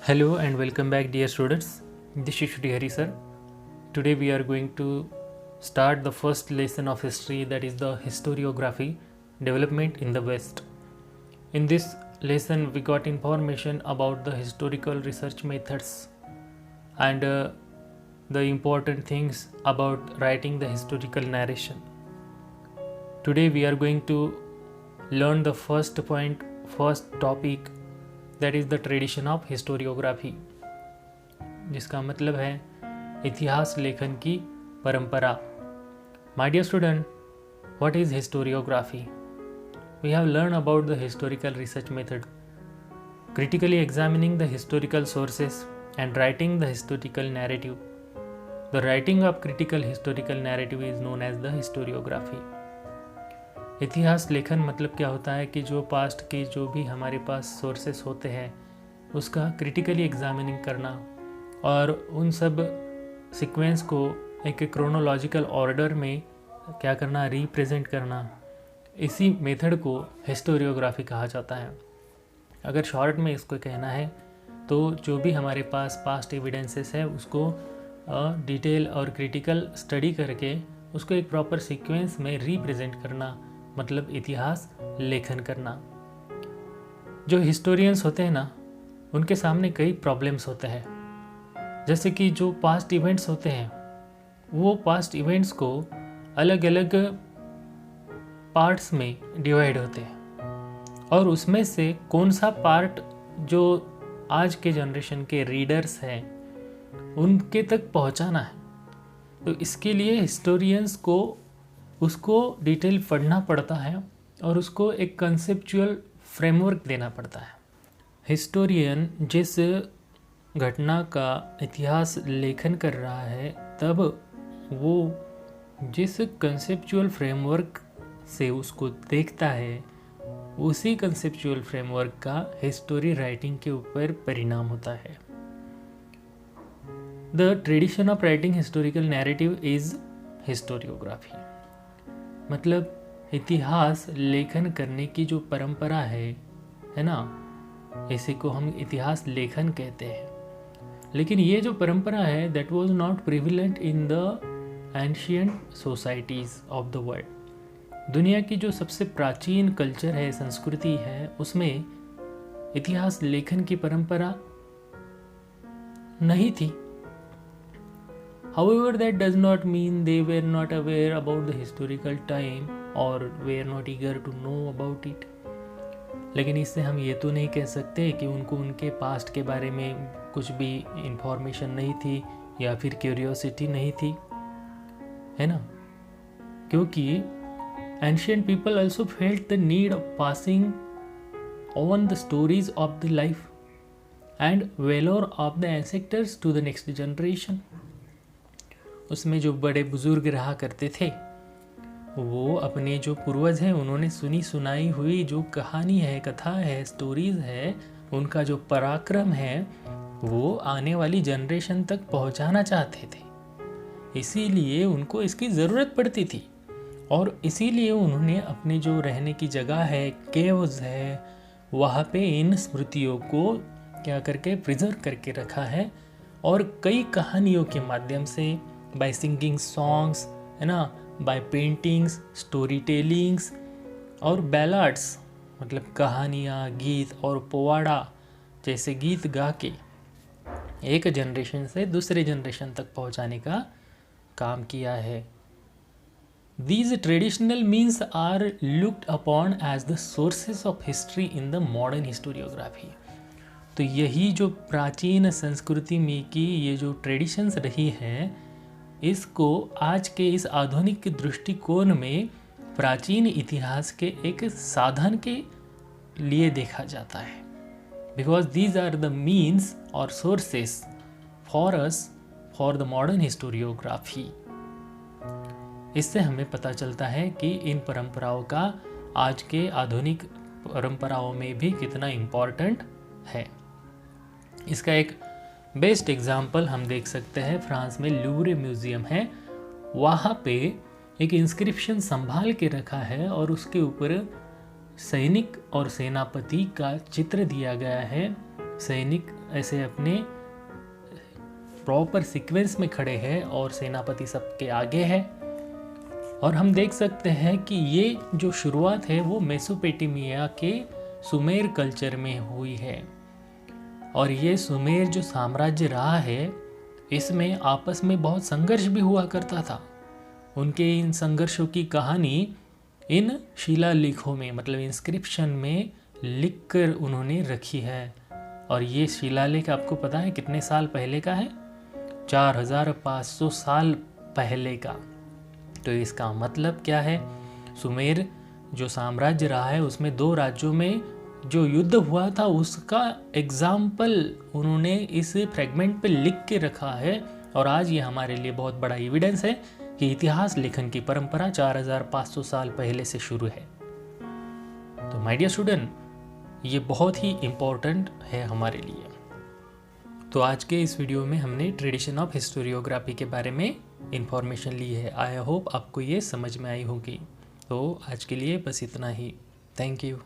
Hello and welcome back, dear students. This is Shri Hari sir. Today we are going to start the first lesson of history, that is the historiography development in the West. In this lesson we got information about the historical research methods and the important things about writing the historical narration. Today we are going to learn the first topic, that is the tradition of historiography, जिसका मतलब है इतिहास लेखन की परंपरा. My dear student, what is historiography? We have learned about the historical research method, critically examining the historical sources and writing the historical narrative. The writing of critical historical narrative is known as the historiography. इतिहास लेखन मतलब क्या होता है कि जो past के जो भी हमारे पास सोर्सेस होते हैं उसका क्रिटिकली एग्जामिनिंग करना और उन सब सीक्वेंस को एक क्रोनोलॉजिकल ऑर्डर में क्या करना, रिप्रेजेंट करना. इसी मेथड को हिस्टोरियोग्राफी कहा जाता है. अगर शॉर्ट में इसको कहना है तो जो भी हमारे पास पास्ट एविडेंसेस है उसको डिटेल और क्रिटिकल स्टडी करके उसको एक प्रॉपर सीक्वेंस में रिप्रेजेंट करना, मतलब इतिहास लेखन करना. जो हिस्टोरियंस होते हैं ना, उनके सामने कई प्रॉब्लम्स होते हैं. जैसे कि जो पास्ट इवेंट्स होते हैं वो पास्ट इवेंट्स को अलग अलग पार्ट्स में डिवाइड होते हैं और उसमें से कौन सा पार्ट जो आज के जनरेशन के रीडर्स हैं उनके तक पहुंचाना है. तो इसके लिए हिस्टोरियंस को उसको डिटेल पढ़ना पड़ता है और उसको एक कंसेप्चुअल फ्रेमवर्क देना पड़ता है. हिस्टोरियन जिस घटना का इतिहास लेखन कर रहा है तब वो जिस कंसेप्चुअल फ्रेमवर्क से उसको देखता है उसी कंसेप्चुअल फ्रेमवर्क का हिस्टोरी राइटिंग के ऊपर परिणाम होता है. The tradition of writing historical narrative is historiography. मतलब इतिहास लेखन करने की जो परंपरा है ना, इसी को हम इतिहास लेखन कहते हैं. लेकिन ये जो परंपरा है that was not prevalent in the ancient societies of the world. दुनिया की जो सबसे प्राचीन कल्चर है, संस्कृति है, उसमें इतिहास लेखन की परंपरा नहीं थी. However, that does not mean they were not aware about the historical time or were not eager to know about it. लेकिन इससे हम ये तो नहीं कह सकते कि उनको उनके पास्ट के बारे में कुछ भी इंफॉर्मेशन नहीं थी या फिर क्यूरियोसिटी नहीं थी, है ना. क्योंकि ancient people also felt the need of passing on the stories of the life and valour of the ancestors to the next generation. उसमें जो बड़े बुजुर्ग रहा करते थे वो अपने जो पूर्वज हैं उन्होंने सुनी सुनाई हुई जो कहानी है, कथा है, स्टोरीज़ है, उनका जो पराक्रम है वो आने वाली जनरेशन तक पहुंचाना चाहते थे. इसीलिए उनको इसकी ज़रूरत पड़ती थी और इसीलिए उन्होंने अपने जो रहने की जगह है, केव्स है, वहाँ पे इन स्मृतियों को क्या करके प्रिजर्व करके रखा है. और कई कहानियों के माध्यम से, बाय सिंगिंग सॉन्ग्स, है ना, बाय पेंटिंग्स, स्टोरी टेलिंग्स और बैलाड्स, मतलब कहानियाँ, गीत और पोवाड़ा जैसे गीत गा के एक जनरेशन से दूसरे जनरेशन तक पहुँचाने का काम किया है. These traditional means are looked upon as the sources of history in the modern historiography. तो यही जो प्राचीन संस्कृति में की ये जो ट्रेडिशंस रही हैं इसको आज के इस आधुनिक दृष्टिकोण में प्राचीन इतिहास के एक साधन के लिए देखा जाता है. Because these are the means और sources for us for the modern historiography. इससे हमें पता चलता है कि इन परंपराओं का आज के आधुनिक परंपराओं में भी कितना इम्पोर्टेंट है. इसका एक बेस्ट एग्जाम्पल हम देख सकते हैं. फ्रांस में लूव्रे म्यूज़ियम है, वहाँ पे एक इंस्क्रिप्शन संभाल के रखा है और उसके ऊपर सैनिक और सेनापति का चित्र दिया गया है सैनिक ऐसे अपने प्रॉपर सीक्वेंस में खड़े हैं और सेनापति सबके आगे है। और हम देख सकते हैं कि ये जो शुरुआत है वो मेसोपोटामिया के सुमेर कल्चर में हुई है। और ये सुमेर जो साम्राज्य रहा है इसमें आपस में बहुत संघर्ष भी हुआ करता था। उनके इन संघर्षों की कहानी इन शिलालेखों में मतलब इंस्क्रिप्शन में लिखकर उन्होंने रखी है। और ये शिलालेख आपको पता है कितने साल पहले का है? 4500 साल पहले का। तो इसका मतलब क्या है? सुमेर जो साम्राज्य रहा है उसमें 2 राज्यों में जो युद्ध हुआ था उसका एग्जाम्पल उन्होंने इस फ्रेगमेंट पे लिख के रखा है। और आज ये हमारे लिए बहुत बड़ा एविडेंस है कि इतिहास लेखन की परंपरा 4500 साल पहले से शुरू है। तो माय डियर स्टूडेंट, ये बहुत ही इम्पोर्टेंट है हमारे लिए। तो आज के इस वीडियो में हमने ट्रेडिशन ऑफ हिस्टोरियोग्राफी के बारे में इंफॉर्मेशन ली है। आई होप आपको ये समझ में आई होगी। तो आज के लिए बस इतना ही। Thank you.